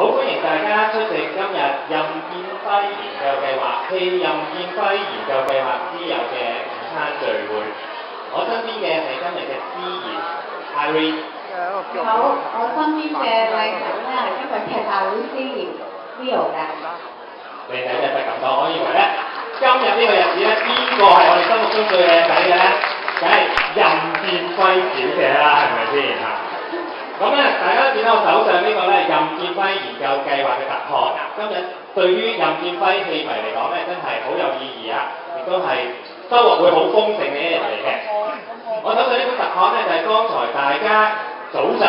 好歡迎大家出席今日任劍輝研究計劃暨任劍輝研究計劃之友嘅午餐聚會。我身邊嘅係今日嘅司儀 Irene。好，我身邊嘅靚仔咧係今日嘅大會司儀 Leo 嘅。靚仔真係不敢當，我認為咧今日呢個日子咧，邊個係我哋心目中最靚仔嘅咧？梗係任劍輝小姐啦，係咪先嚇？咁咧，大家都見到我手上呢個咧任劍輝研究計劃嘅特刊啊，今日對於任劍輝戲迷嚟講咧，真係好有意義啊，亦都係收穫會好豐盛嘅一日嚟嘅。我手上呢本特刊咧，就係剛才大家早上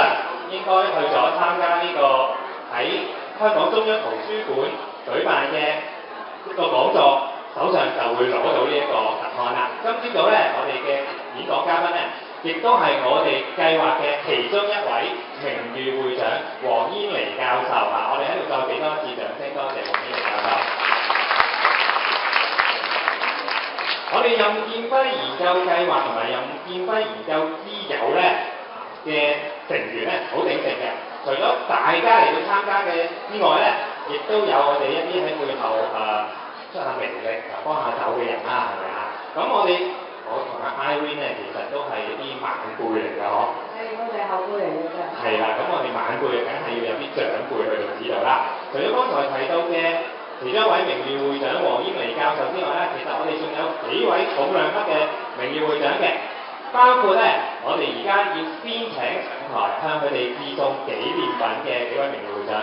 應該去咗參加呢個喺香港中央圖書館舉辦嘅一個講座，手上就會攞到呢一個特刊啦。今朝早咧，我哋嘅演講嘉賓咧，亦都係我哋計劃嘅其中一位名譽會長黃煙妮教授啊！我哋喺度再俾多一次掌聲，多謝黃煙妮教授。我哋任劍輝研究計劃同埋任劍輝研究之友咧嘅成員咧，好鼎盛嘅。除咗大家嚟到參加嘅之外咧，亦都有我哋一啲喺背後出下名力、幫下手嘅人啦，係咪啊？咁我同阿 Irene 咧，其實都係一啲晚輩嚟㗎，嗬。我哋後輩嚟嘅啫。係啦，咁我哋晚輩梗係要有啲長輩去到指導啦。除咗剛才提到嘅其中一位名譽會長黃煙妮教授之外咧，其實我哋仲有幾位重量級嘅名譽會長嘅，包括咧我哋而家要先請上台向佢哋致送紀念品嘅幾位名譽會長。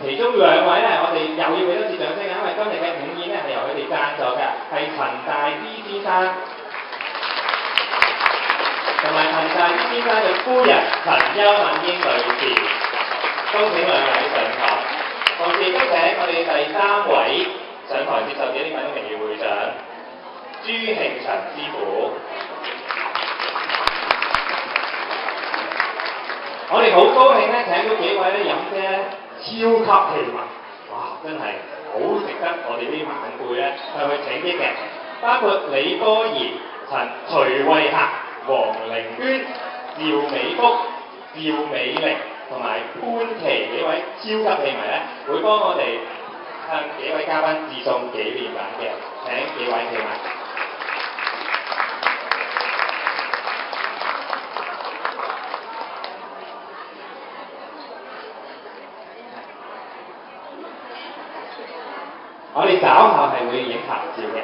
其中兩位咧，我哋又要俾多次掌聲啊，因為今日嘅午宴咧係由佢哋贊助嘅，係陳大之先生同埋陳大之先生嘅夫人陳邱敏英女士，恭請兩位上台。同時都請我哋第三位上台接受紀念品嘅名譽會長朱慶陳師傅。我哋好高興咧，請到幾位咧飲姐超級器物，哇！真係好值得我哋啲晚輩咧向佢請益嘅，包括李歌兒、徐慧霞、黃玲娟、趙美福、趙美玲同埋潘琪幾位超級器迷咧，會幫我哋向幾位嘉賓致送紀念品嘅。請幾位器迷。我哋稍後係會影合照嘅。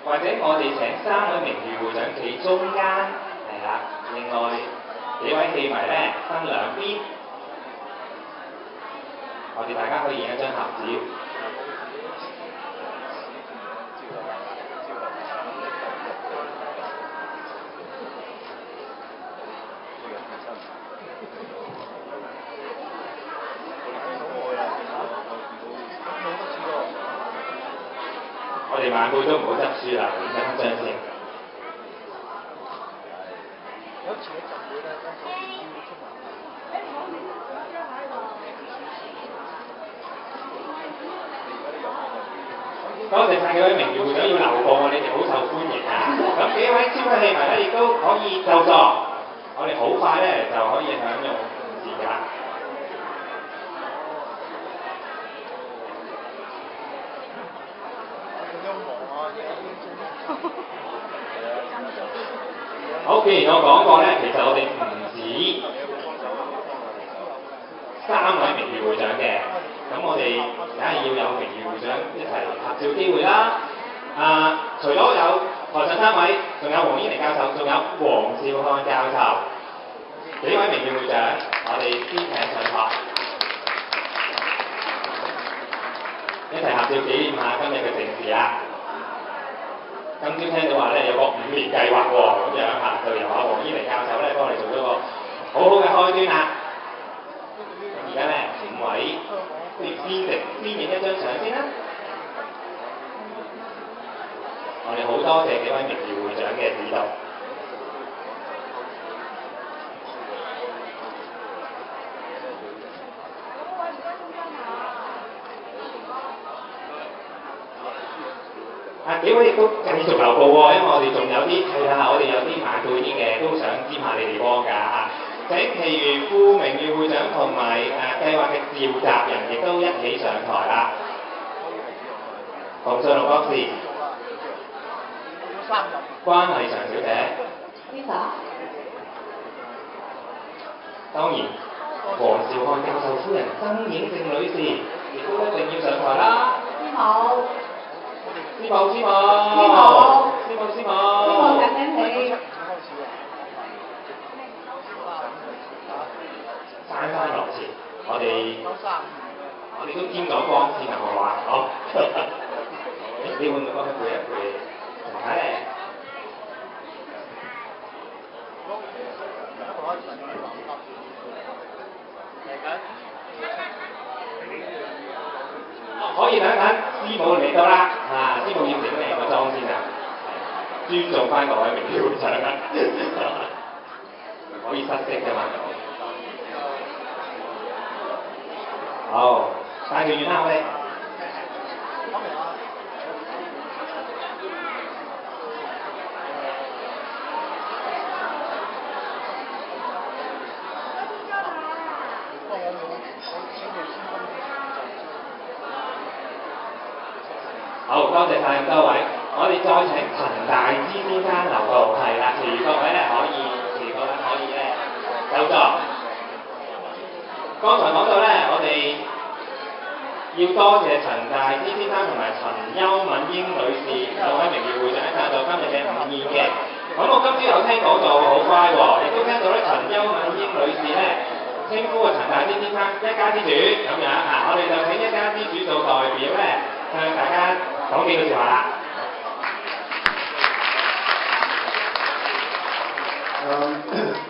或者我哋請三位名譽會長企中間，係啦。另外幾位戲迷咧分兩邊，我哋大家可以影一張合照。我哋晚輩都唔好執輸啦，影張相先。多謝晒幾位名譽會長要留步，你哋好受歡迎啊！咁幾位超級戲迷咧，亦都可以就座，我哋好快咧就可以享用午膳㗎啦。好，既然我講過咧，其實我哋唔止三位名譽會長嘅，咁我哋梗係要有名譽會長一齊合照機會啦。除咗有台上三位，仲有黃煙妮教授，仲有黃兆漢教授，幾位名譽會長，我哋先請上台，一齊合照紀念下今日嘅盛事啊！今朝聽到話咧有個5年計劃喎，咁樣就由阿黃煙妮教授咧幫我哋做咗個好好嘅開端啦。咁而家咧5位，不如先影一張相先啦。我哋好多謝幾位名譽會長嘅指導。幾位亦都繼續留步喎，因為我哋仲有啲係啦，我哋有啲晚輩啲嘅都想沾下你哋光㗎嚇。請其餘副名譽會長同埋計劃嘅召集人亦都一起上台啦。洪俊龍博士，關麗嫦小姐。當然，黃兆漢教授夫人曾影正女士亦都一定要上台啦。師母，緊你。姍姍來遲，我哋都沾咗光先啊！我話好，你會唔會幫佢背一背陳太咧？可以等一等，師母嚟到啦，師母要整靚個妝先啊，尊重翻各位名譽會長啊，可以失色㗎嘛。好，帶佢遠啦，我哋。好，多謝晒咁多位，我哋再請陳大之先生留步，係啦，其餘各位咧可以咧就座。剛才講到咧，我哋要多謝陳大之先生同埋陳邱敏英女士兩位名譽會長贊助今日嘅午宴嘅。咁我今朝有聽講到好乖喎，亦都聽到咧陳邱敏英女士咧稱呼陳大之先生一家之主咁樣啊，我哋就請一家之主做代表咧向大家講幾句説話啦。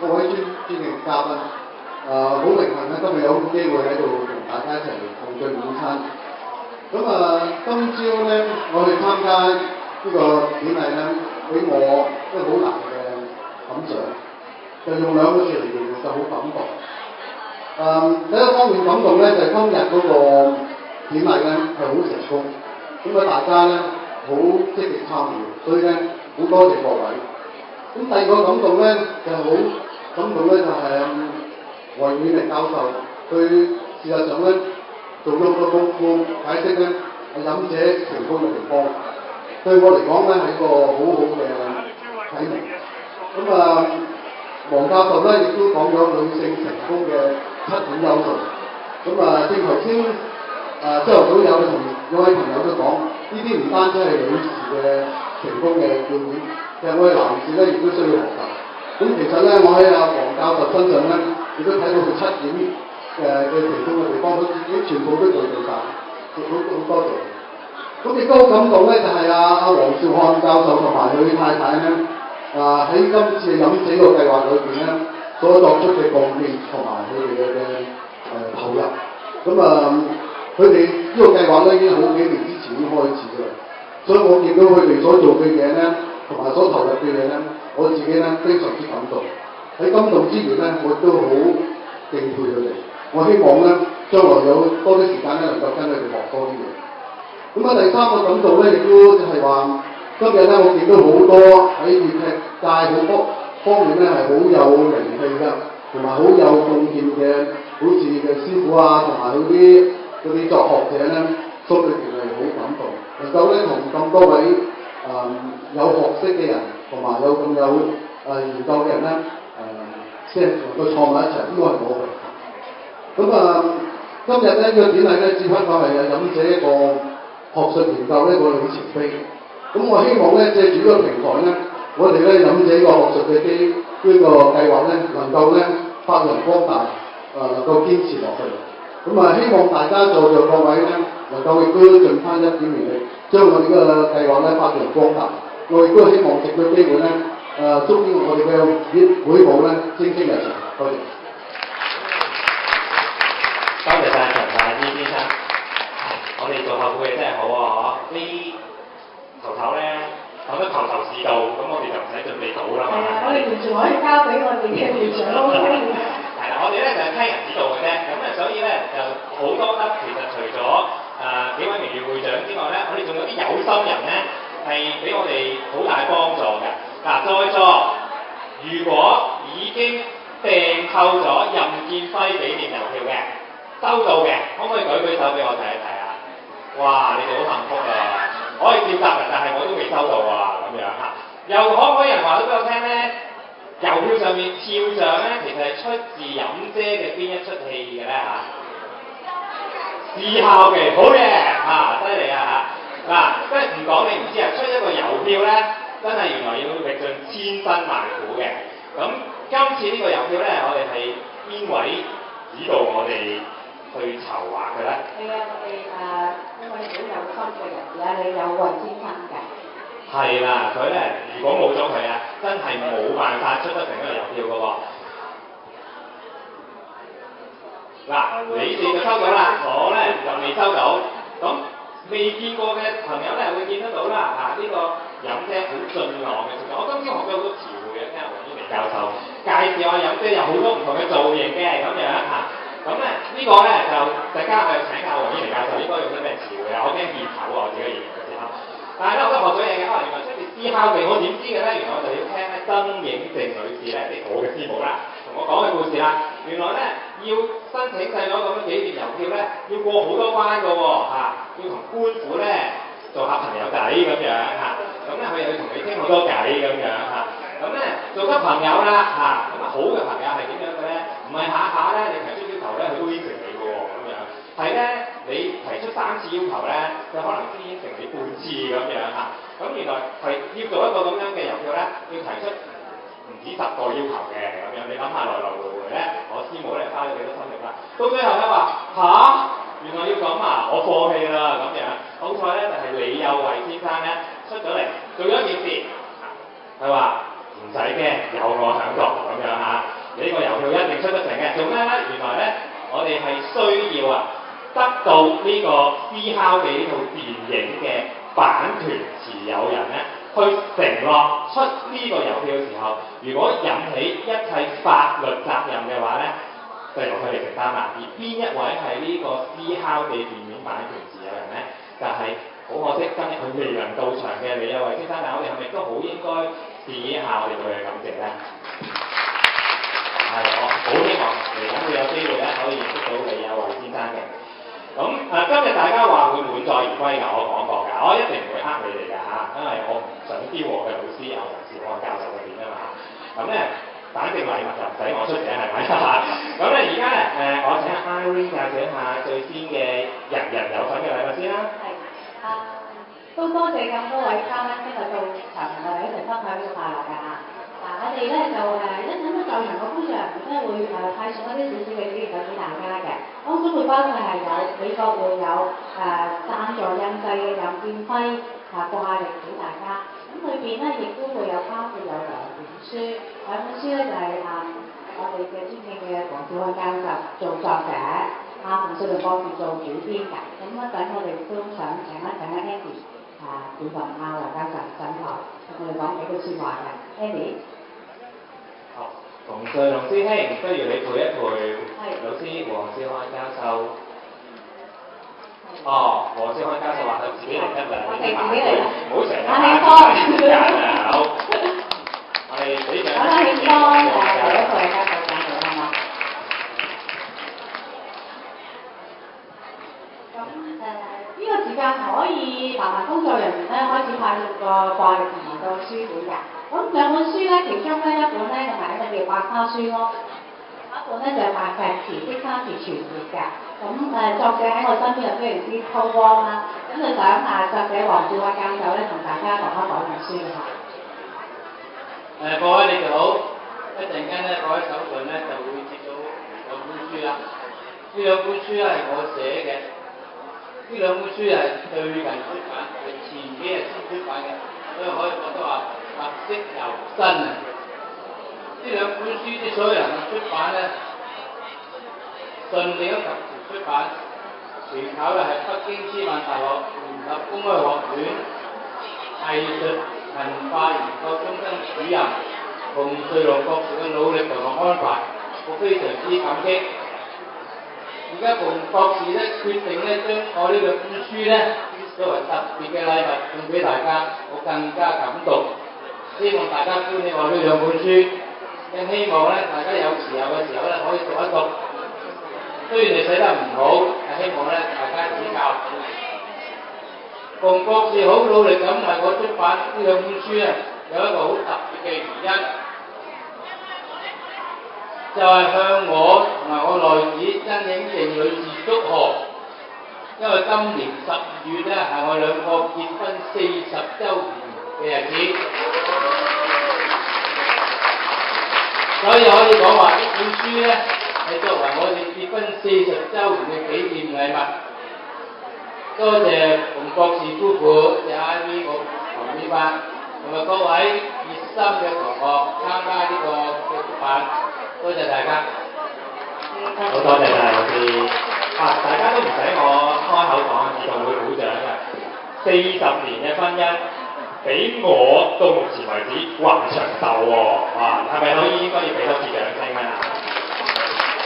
各位尊敬嘉賓，好榮幸咧，今日有機會喺度同大家一齊共進午餐。咁今朝咧，我去參加呢個典禮咧，俾我一個好難嘅感想，就用兩個字嚟形容就好感動。第一方面感動咧，就係今日嗰個典禮咧係好成功，咁大家咧好積極參與，所以咧好多謝各位。咁第二個感動咧就係好感動咧，就係黃永明教授，佢事實上咧做咗好多功夫解釋咧飲者成功嘅地方，對我嚟講咧係一個好好嘅啟蒙。咁黃教授咧亦都講咗女性成功嘅7種優勢。咁正頭先朝頭早有位朋友都講，呢啲唔單止係女士嘅成功嘅要點，其實我哋男士咧亦都需要學習。咁其實咧，我喺黃教授身上咧，亦都睇到佢7點嘅成功嘅地方，佢自己全部都做到晒，好多謝。咁亦都好感動咧，就係黃兆漢教授同埋佢太太咧，喺今次飲死個計劃裏邊咧，所作出嘅貢獻同埋佢哋嘅投入。咁佢哋呢個計劃咧已經好幾年之前已經開始㗎啦，所以我見到佢哋所做嘅嘢咧，同埋所投入嘅嘢咧，我自己咧非常之感動。喺感動之餘咧，我都好敬佩佢哋。我希望咧將來有多啲時間咧，能夠跟佢哋學多啲嘢。咁第三個感動咧，亦都就係話，今日咧我見到好多喺粵劇界好多方面咧係好有名氣㗎，同埋好有貢獻嘅，好似嘅師傅啊，同埋嗰啲作學者咧，心裏邊係好感動，能夠咧同咁多位有學識嘅人，同埋有咁有研究嘅人咧，即係能夠坐埋一齊，呢個係我榮幸。咁今日咧呢個典禮咧，只不過係飲者一個學術研究呢個里程碑。咁我希望咧借住呢個平台咧，我哋咧飲者個學術嘅呢個計劃咧，能夠咧發揚光大，能夠堅持落去。咁希望大家在座各位咧，能夠亦都盡翻一點力，將我哋呢個計劃咧發揚光大。我亦都希望藉個機會咧，祝願我哋嘅會務咧蒸蒸日上。多謝。多謝晒陳大之先生，我哋做後輩真係好啊！嗬，呢頭頭咧講得頭頭是道，咁我哋就唔使準備到啦嘛。我哋完全可以交俾我哋嘅會長咯。係啦，我哋咧就係聽人指導嘅啫，咁所以咧就好多得。其實除咗幾位名譽會長之外咧，我哋仲有啲有心人咧，係俾我哋好大幫助嘅。嗱，在座如果已經訂購咗任劍輝紀念郵票嘅，收到嘅，可唔可以舉舉手俾我睇一睇啊？哇！你哋好幸福啊！可以召集人，但係我都未收到啊，咁樣嚇。又可唔可以人話到俾我聽咧？郵票上面肖像咧，其實係出自飲姐嘅邊一出戲嘅咧嚇？思考嘅，好嘢嚇，犀利啊嚇！嗱，即係唔講你唔知啊，出一個郵票咧，真係原來要歷盡千辛萬苦嘅。咁今次呢個郵票咧，我哋係邊位指導我哋去籌劃嘅咧？係啊，我哋因為好有心嘅人啦，你有雲先生嘅。係啦，佢咧如果冇咗佢啊，真係冇辦法出得成一個郵票嘅喎。嗱，你哋就收到啦，我咧就未收到。咁未見過嘅朋友咧會見得到啦。呢個飲姐好俊朗嘅，我今朝學咗好多詞彙啊，聽黃婉薇教授介紹下飲姐有好多唔同嘅造型嘅咁樣嚇。咁咧呢個咧就大家去請教黃婉薇教授應該用啲咩詞彙啊？我驚見頭啊，我自己形容嘅時候。但係咧我都學咗嘢嘅，原來出自思考嘅，我點知嘅咧？原來我就要聽咧曾影靜女士咧，即係我嘅師母啦，同我講嘅故事啦。原來咧要申請細佬咁樣紀念郵票咧，要過好多關嘅喎要同官府咧做下朋友仔咁樣嚇。咁咧佢又要同你傾好多偈咁樣嚇。咁咧做得朋友啦咁好嘅朋友係點樣嘅咧？唔係下下咧你提出要求咧，佢都應承你嘅喎咁樣。係咧，你提出3次要求咧，佢可能先應承你半次咁樣嚇。咁原來係要做一個咁樣嘅郵票咧，要提出唔止10個要求嘅咁樣。你諗下來來回回咧，我師母咧花咗幾多心力啦。到最後咧話原來要咁啊，我放棄啦咁樣。好彩咧就係李有為先生咧出咗嚟做咗一件事，佢話唔使驚，有我響度咁樣嚇。你呢個郵票一定出得成嘅。做咩咧？原來咧我哋係需要得到呢個思考嘅呢套電影嘅版權持有人咧，去承諾出呢個郵票嘅時候，如果引起一切法律責任嘅話咧，就由佢哋承擔啦。而邊一位係呢個思考嘅電影版權持有人咧？就係好可惜，今日佢未能到場嘅李有為先生，但我哋係咪都好應該示意一下我哋對佢嘅感謝咧？係，我好希望嚟緊會有機會咧，可以認識到李有為先生嘅。咁今日大家話會滿載而歸㗎，我講過㗎，我一定唔會呃你哋㗎嚇，因為我唔想丟我嘅老師有同事我教授嘅面啊嘛。咁咧，反正禮物就唔使我出嘅係咪？咁咧而家咧我請阿 Irene 介紹一下最先嘅人人有份嘅禮物先啦。係都多謝咁多位嘉賓今日到場同我哋一齊分享呢個快樂㗎嚇。我哋咧就一陣間在場嘅工作人員咧會派送一啲少少嘅紀念品俾大家嘅，當中會包括係有美國會有贊助印製嘅任劍輝掛歷俾大家，咁裏邊咧亦都會有包括有2本書，2本書咧就係我哋嘅尊敬嘅黃兆漢教授做作者，馮瑞麟博士做主編嘅，咁一陣我哋都想請一 Andy 趙文亞黃教授上台同我哋講幾句説話嘅 ，Andy。好，馮瑞麟師兄，不如你陪一陪老師黃兆漢教授。黃兆漢教授話佢自己嚟得啦，你自己嚟，唔好成日打人啊！好，我哋俾掌聲先。好啦，慶哥，第一個教授上嚟係嘛？咁呢個時間可以麻煩工作人員咧開始派送個掛歷同埋個書本㗎。咁2本書咧，其中咧一本咧就係一個叫《百花書屋》，一本咧就係《白石池的3次傳閱》㗎。咁作者喺我身邊就非常之粗獷啦。咁就想作者黃兆漢教授咧同大家講一講本書嘅嚇。各位你哋好，一陣間咧我喺手上咧就會接到2本書啦。呢2本書咧係我寫嘅，呢2本書係最近出版，係前幾日先出版嘅，所以可以覺得話特色又新啊！呢2本書之所以能夠出版咧，順利咁及時出版，全靠嘅係北京師範大學聯合公開學院藝術文化研究中心主任馮瑞麟博士嘅努力同埋安排，我非常之感激。而家馮博士咧決定咧將我呢兩本書咧作為特別嘅禮物送俾大家，我更加感動。希望大家歡迎我呢兩本書，更希望咧大家有時候嘅時候咧可以讀一讀。雖然你寫得唔好，但希望咧大家指教。馮博士好努力咁為我出版呢兩本書啊，有一個好特別嘅原因，就係向我同埋我內子曾影靜女士祝賀，因為今年12月咧係我兩個結婚40週年嘅日子，所以可以講話呢本書咧係作為我哋結婚40週年嘅紀念禮物。多謝馮博士夫婦，謝 Ivy 我旁邊班，同埋各位熱心嘅同學參加呢個嘅出版，多謝大家。好多謝晒老師。大家都唔使我開口講，自動會鼓掌嘅。40年嘅婚姻，比我到目前為止還長壽喎。哇，係咪可以應該要俾多次掌聲啊？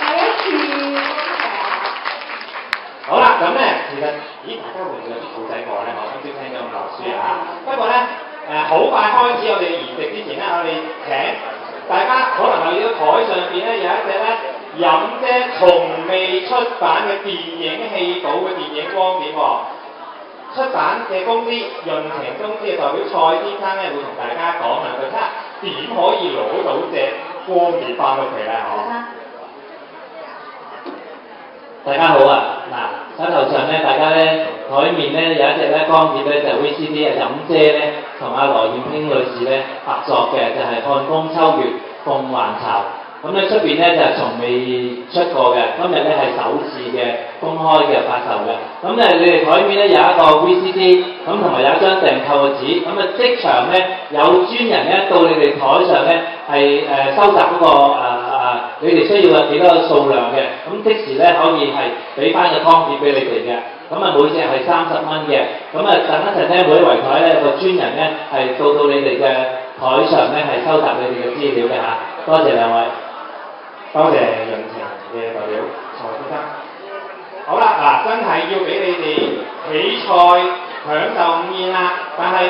第一次。好啦，咁咧，其實，大家會唔會有啲古仔我咧？我今朝聽咗咁多書啊，不過咧，好快開始我哋嘅筵席之前咧，我哋請大家可能留意到台上邊咧有一隻咧飲姐從未出版嘅電影戲稿嘅電影光碟喎。出版嘅公司潤情公司嘅代表蔡先生咧會同大家講兩句，睇下點可以攞到隻光碟翻屋企咧？嗬。大家好啊！嗱，手頭上咧，大家咧台面咧有一隻咧光碟咧就 VCD 啊，飲姐咧同阿羅燕卿女士咧合作嘅，就係、看風秋月鳳還巢。咁咧出邊咧就從未出過嘅，今日咧係首次嘅公開嘅發售嘅。咁你哋台面咧有一個 VCD，咁同埋有一張訂購嘅紙。咁啊即場咧有專人咧到你哋台上咧係收集嗰個你哋需要有幾多個數量嘅，咁即時咧可以係俾翻個光碟俾你哋嘅，咁啊每隻係30蚊嘅，咁啊等一陣咧每一圍台咧個專人咧係到你哋嘅台上咧係收集你哋嘅資料嘅嚇，多謝兩位，多謝潤情嘅代表蔡先生。好啦，真係要俾你哋起菜享受午宴啦，但係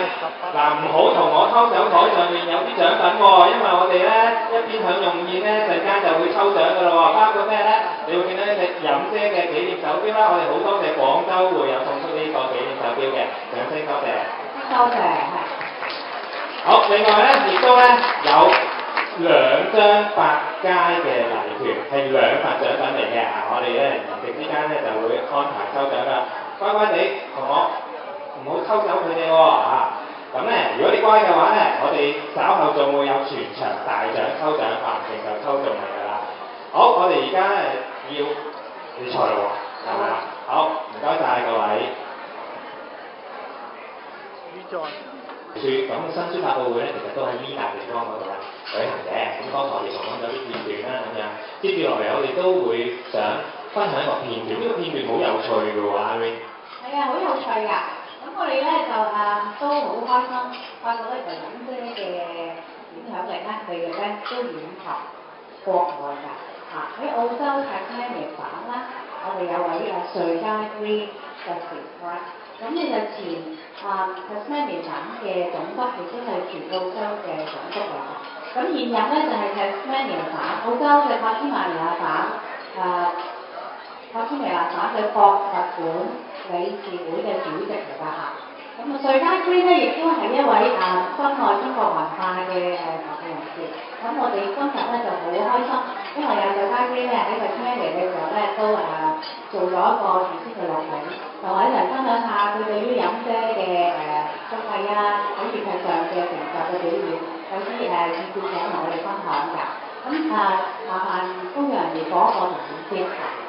唔好同我偷走台上面有啲獎品喎，因為我哋咧一邊享用宴咧，陣間就會抽獎噶啦喎，包括咩咧？你會見到一隻飲姐嘅紀念手錶啦，我哋好多謝廣州會有送出呢個紀念手錶嘅，掌聲多謝。多謝，係。好，另外咧亦都咧有2張百佳嘅禮券，係2份獎品嚟嘅，我哋咧筵席之間咧就會安排抽獎啦，乖乖地同我唔好抽走佢哋喎嚇。咁咧，如果你乖嘅話咧，我哋稍後仲會有全場大獎抽獎，成就抽中嚟㗎啦。好，我哋而家咧要比賽咯喎，係咪啊？好，唔該晒各位。書咁新書發佈會咧，其實都喺呢笪地方嗰度咧舉行嘅。咁剛才我哋重溫咗啲片段啦，咁樣接住落嚟，我哋都會想分享一個片段，呢個片段好有趣嘅喎，阿 Ray。係啊，好有趣㗎。咁我哋咧就都好開心，發覺咧就飲姐嘅影響力咧，佢哋咧都遠及國外㗎。喺澳洲 Tasmania 省啦，我哋有位瑞嘉 Green Justice 啦。咁呢就前Tasmania 省嘅總督，亦都係全澳洲嘅總督嚟嘅。咁現任咧就係 Tasmania 省，澳洲嘅塔斯馬尼亞省塔斯馬尼亞省嘅博物館理事會嘅主席嚟㗎嚇。咁瑞嘉 Green 咧亦都係一位深愛中國文化嘅人士。咁我哋今日咧就好開心，因為有瑞嘉 Green 咧喺Tasmania嘅時候咧都做咗一個預先嘅錄影，同我一齊分享下佢對於飲姐嘅綜藝啊喺粵劇上嘅成就嘅表演，有啲意見想同我哋分享㗎。咁麻煩工作人員播一個圖片先。